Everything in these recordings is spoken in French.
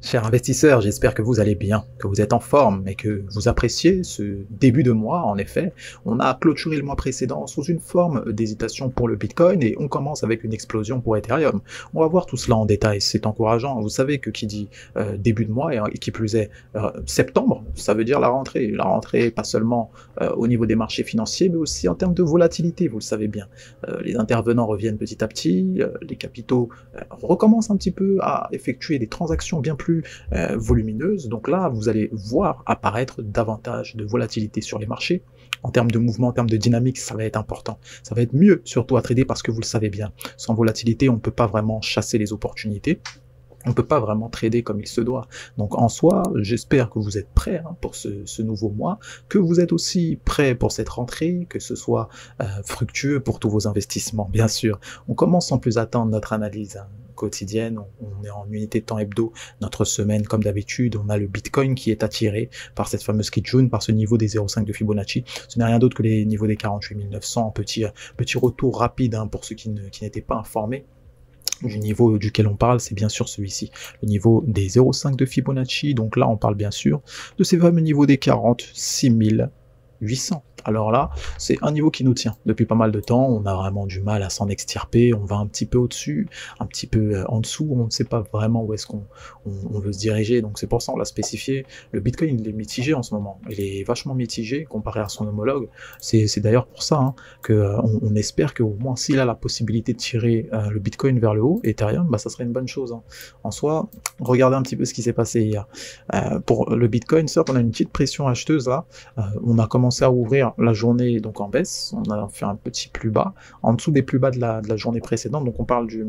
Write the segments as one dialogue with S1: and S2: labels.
S1: Chers investisseurs, j'espère que vous allez bien, que vous êtes en forme et que vous appréciez ce début de mois. En effet, on a clôturé le mois précédent sous une forme d'hésitation pour le Bitcoin et on commence avec une explosion pour Ethereum. On va voir tout cela en détail, c'est encourageant. Vous savez que qui dit début de mois et qui plus est septembre, ça veut dire la rentrée. La rentrée, pas seulement au niveau des marchés financiers, mais aussi en termes de volatilité, vous le savez bien. Les intervenants reviennent petit à petit, les capitaux recommencent un petit peu à effectuer des transactions bien plus volumineuse. Donc là, vous allez voir apparaître davantage de volatilité sur les marchés. En termes de mouvement, en termes de dynamique, ça va être important. Ça va être mieux, surtout à trader, parce que vous le savez bien. Sans volatilité, on ne peut pas vraiment chasser les opportunités. On ne peut pas vraiment trader comme il se doit. Donc en soi, j'espère que vous êtes prêts pour ce nouveau mois, que vous êtes aussi prêts pour cette rentrée, que ce soit fructueux pour tous vos investissements, bien sûr. On commence sans plus attendre notre analyse quotidienne, on est en unité de temps hebdo, notre semaine comme d'habitude, on a le Bitcoin qui est attiré par cette fameuse Kijun, par ce niveau des 0,5 de Fibonacci. Ce n'est rien d'autre que les niveaux des 48 900, petit retour rapide pour ceux qui n'étaient pas informés. Du niveau duquel on parle, c'est bien sûr celui-ci, le niveau des 0,5 de Fibonacci. Donc là, on parle bien sûr de ces fameux niveaux des 46 800. Alors là, c'est un niveau qui nous tient depuis pas mal de temps, on a vraiment du mal à s'en extirper, on va un petit peu au-dessus, un petit peu en dessous, on ne sait pas vraiment où est-ce qu'on veut se diriger, donc c'est pour ça on l'a spécifié. Le Bitcoin, il est mitigé en ce moment, il est vachement mitigé comparé à son homologue, c'est d'ailleurs pour ça que on espère qu'au moins s'il a la possibilité de tirer le Bitcoin vers le haut, Ethereum, bah, ça serait une bonne chose. En soi, regardez un petit peu ce qui s'est passé hier. Pour le Bitcoin, certes, on a une petite pression acheteuse là, on a commencé à ouvrir la journée donc en baisse, on a fait un petit plus bas, en dessous des plus bas de la journée précédente, donc on parle du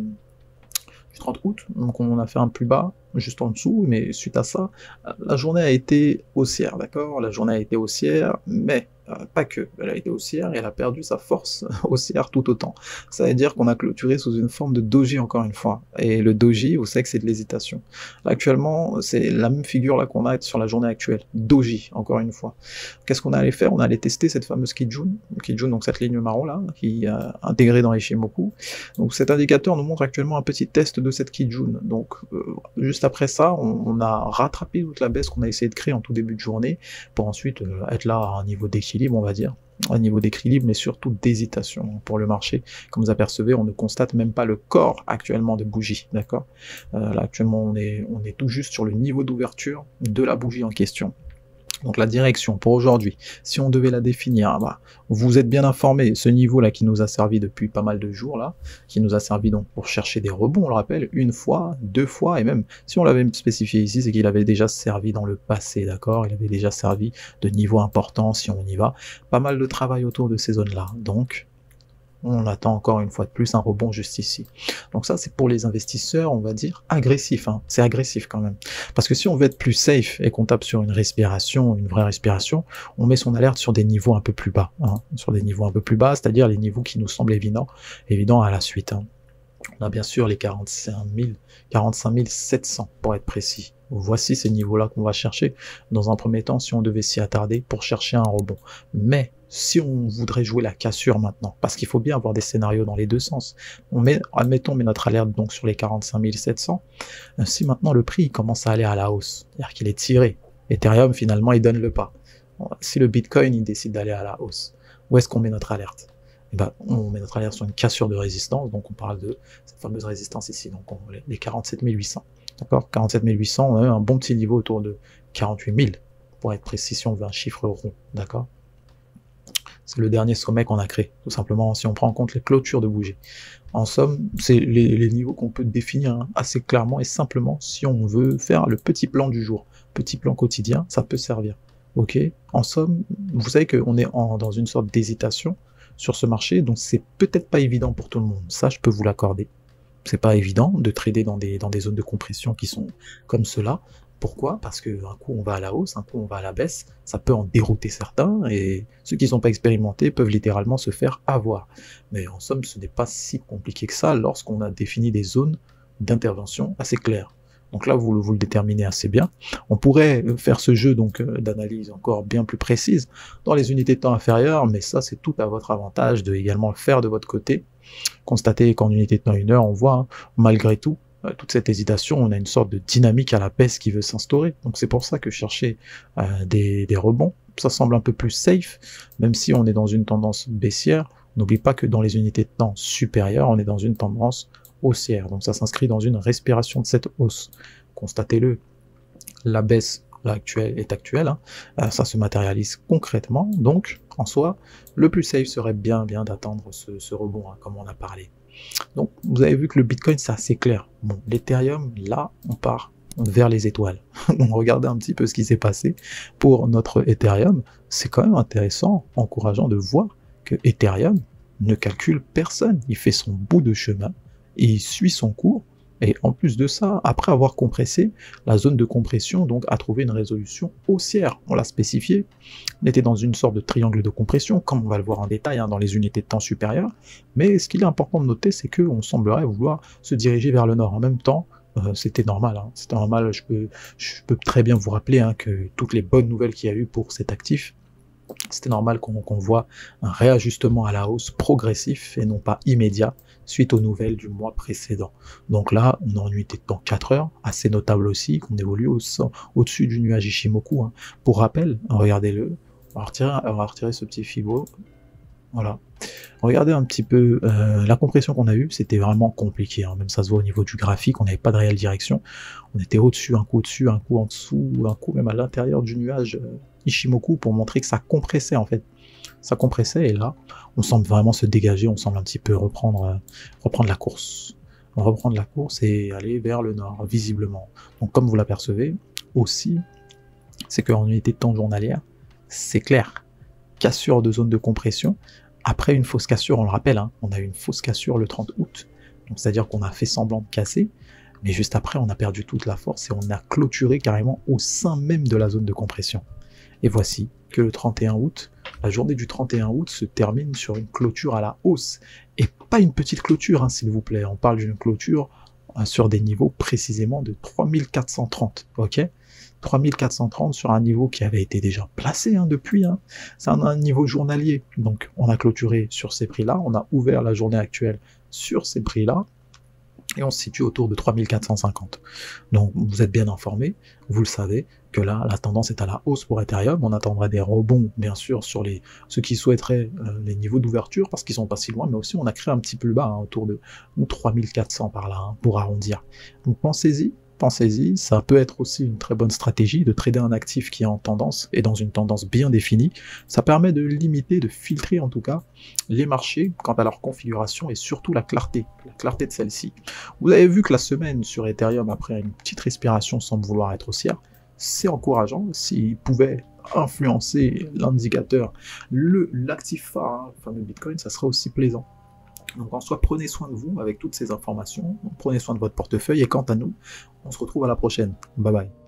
S1: 30 août, donc on a fait un plus bas juste en dessous, mais suite à ça, la journée a été haussière, d'accord? La journée a été haussière, mais pas que, elle a été haussière et elle a perdu sa force haussière tout autant. Ça veut dire qu'on a clôturé sous une forme de doji encore une fois. Et le doji, vous savez que c'est de l'hésitation. Là, actuellement, c'est la même figure là qu'on a sur la journée actuelle. Doji, encore une fois. Qu'est-ce qu'on allait faire? On allait tester cette fameuse Kijun, donc cette ligne marron là, qui est intégrée dans Ishimoku. Donc cet indicateur nous montre actuellement un petit test de cette Kijun. Donc juste après ça, on a rattrapé toute la baisse qu'on a essayé de créer en tout début de journée, pour ensuite être là à un niveau d'équilibre, on va dire, un niveau d'équilibre, mais surtout d'hésitation pour le marché. Comme vous apercevez, on ne constate même pas le corps actuellement de bougie, d'accord? Là actuellement, on est tout juste sur le niveau d'ouverture de la bougie en question. Donc la direction pour aujourd'hui, si on devait la définir, bah, vous êtes bien informé, ce niveau-là qui nous a servi depuis pas mal de jours, là, qui nous a servi donc pour chercher des rebonds, on le rappelle, une fois, deux fois, et même si on l'avait spécifié ici, c'est qu'il avait déjà servi dans le passé, d'accord? Il avait déjà servi de niveau important, si on y va. Pas mal de travail autour de ces zones-là, donc on attend encore une fois de plus un rebond juste ici. Donc ça, c'est pour les investisseurs, on va dire, agressifs. C'est agressif quand même. Parce que si on veut être plus safe et qu'on tape sur une respiration, une vraie respiration, on met son alerte sur des niveaux un peu plus bas. Sur des niveaux un peu plus bas, c'est-à-dire les niveaux qui nous semblent évidents à la suite. On a bien sûr les 45 700 pour être précis. Voici ces niveaux-là qu'on va chercher dans un premier temps si on devait s'y attarder pour chercher un rebond. Mais si on voudrait jouer la cassure maintenant, parce qu'il faut bien avoir des scénarios dans les deux sens, admettons, on met notre alerte donc sur les 45 700, si maintenant le prix commence à aller à la hausse, c'est-à-dire qu'il est tiré, Ethereum finalement il donne le pas. Si le Bitcoin il décide d'aller à la hausse, où est-ce qu'on met notre alerte? Et ben, on met notre alerte sur une cassure de résistance, donc on parle de cette fameuse résistance ici, donc les 47 800. D'accord, 47 800, on a eu un bon petit niveau autour de 48 000, pour être précis si on veut un chiffre rond, d'accord? C'est le dernier sommet qu'on a créé, tout simplement, si on prend en compte les clôtures de bougies. En somme, c'est les niveaux qu'on peut définir assez clairement et simplement si on veut faire le petit plan du jour, petit plan quotidien, ça peut servir. Ok. En somme, vous savez qu'on est dans une sorte d'hésitation sur ce marché, donc c'est peut-être pas évident pour tout le monde, ça je peux vous l'accorder. C'est pas évident de trader dans des zones de compression qui sont comme cela. Pourquoi? Parce que un coup on va à la hausse, un coup on va à la baisse, ça peut en dérouter certains, et ceux qui ne sont pas expérimentés peuvent littéralement se faire avoir. Mais en somme, ce n'est pas si compliqué que ça lorsqu'on a défini des zones d'intervention assez claires. Donc là, vous le déterminez assez bien. On pourrait faire ce jeu donc d'analyse encore bien plus précise dans les unités de temps inférieures, mais ça, c'est tout à votre avantage de également le faire de votre côté. Constatez qu'en unité de temps 1 heure, on voit, malgré tout, toute cette hésitation, on a une sorte de dynamique à la baisse qui veut s'instaurer. Donc c'est pour ça que chercher des rebonds, ça semble un peu plus safe, même si on est dans une tendance baissière. N'oublie pas que dans les unités de temps supérieures, on est dans une tendance haussière. Donc ça s'inscrit dans une respiration de cette hausse. Constatez-le, la baisse est actuelle, hein. Ça se matérialise concrètement. Donc en soi, le plus safe serait bien d'attendre ce rebond, hein, comme on a parlé. Donc vous avez vu que le Bitcoin c'est assez clair. Bon, l'Ethereum, là on part vers les étoiles. Donc regardez un petit peu ce qui s'est passé pour notre Ethereum. C'est quand même intéressant, encourageant de voir que Ethereum ne calcule personne. Il fait son bout de chemin et il suit son cours. Et en plus de ça, après avoir compressé, la zone de compression donc a trouvé une résolution haussière. On l'a spécifié. On était dans une sorte de triangle de compression, comme on va le voir en détail dans les unités de temps supérieures. Mais ce qu'il est important de noter, c'est qu'on semblerait vouloir se diriger vers le nord. En même temps, c'était normal. C'était normal. Je peux très bien vous rappeler que toutes les bonnes nouvelles qu'il y a eu pour cet actif, c'était normal qu'on voit un réajustement à la hausse progressif et non pas immédiat suite aux nouvelles du mois précédent. Donc là, on est en unité de temps 4 heures, assez notable aussi, qu'on évolue au-dessus du nuage Ishimoku. Pour rappel, regardez-le, on va retirer ce petit Fibo. Voilà. Regardez un petit peu la compression qu'on a eue, c'était vraiment compliqué. Même ça se voit au niveau du graphique, on n'avait pas de réelle direction. On était au-dessus, un coup en dessous, un coup même à l'intérieur du nuage Ishimoku pour montrer que ça compressait en fait. Ça compressait et là, on semble vraiment se dégager, on semble un petit peu reprendre la course. On reprend la course et aller vers le nord, visiblement. Donc comme vous l'apercevez, aussi, c'est qu'en unité de temps journalière, c'est clair. Cassure de zone de compression. Après une fausse cassure, on le rappelle, on a eu une fausse cassure le 30 août. Donc c'est-à-dire qu'on a fait semblant de casser, mais juste après, on a perdu toute la force et on a clôturé carrément au sein même de la zone de compression. Et voici que le 31 août, la journée du 31 août se termine sur une clôture à la hausse. Et pas une petite clôture, s'il vous plaît. On parle d'une clôture sur des niveaux précisément de 3430, ok ? 3430 sur un niveau qui avait été déjà placé depuis. C'est un niveau journalier. Donc on a clôturé sur ces prix-là, on a ouvert la journée actuelle sur ces prix-là, et on se situe autour de 3450. Donc vous êtes bien informés, vous le savez, que là, la tendance est à la hausse pour Ethereum. On attendrait des rebonds, bien sûr, sur ceux qui souhaiteraient les niveaux d'ouverture, parce qu'ils sont pas si loin, mais aussi on a créé un petit peu le bas, autour de 3400 par là, pour arrondir. Donc pensez-y, ça peut être aussi une très bonne stratégie de trader un actif qui est en tendance et dans une tendance bien définie. Ça permet de limiter, de filtrer en tout cas les marchés quant à leur configuration et surtout la clarté de celle-ci. Vous avez vu que la semaine sur Ethereum, après une petite respiration semble vouloir être haussière, c'est encourageant. S'il pouvait influencer l'indicateur, l'actif phare, le fameux Bitcoin, ça serait aussi plaisant. Donc en soi, prenez soin de vous avec toutes ces informations, prenez soin de votre portefeuille et quant à nous, on se retrouve à la prochaine. Bye bye.